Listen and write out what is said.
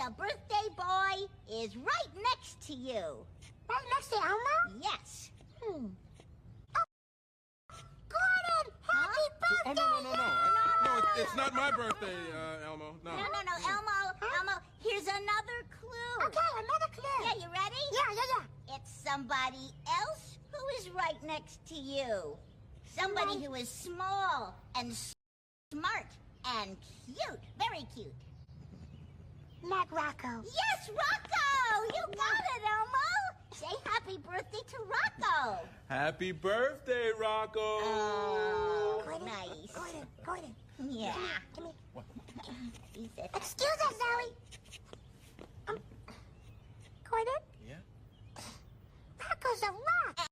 the birthday boy is right next to you. Right next to Elmo? Yes. Oh, Gordon! Happy birthday! Oh, no, it's not my birthday, Elmo. No. No, Elmo, here's another clue. Okay, another clue. Yeah, you ready? Yeah. It's somebody else who is right next to you. Somebody who is small and smart and cute. Very cute. Not Rocco. Yes, Rocco! You got it, Elmo. Say happy birthday to Rocco. Happy birthday, Rocco! Oh, Gordon, nice. Gordon. Yeah. Come here. What? He said, Excuse us, Zoe. Gordon? Yeah? Rocco's a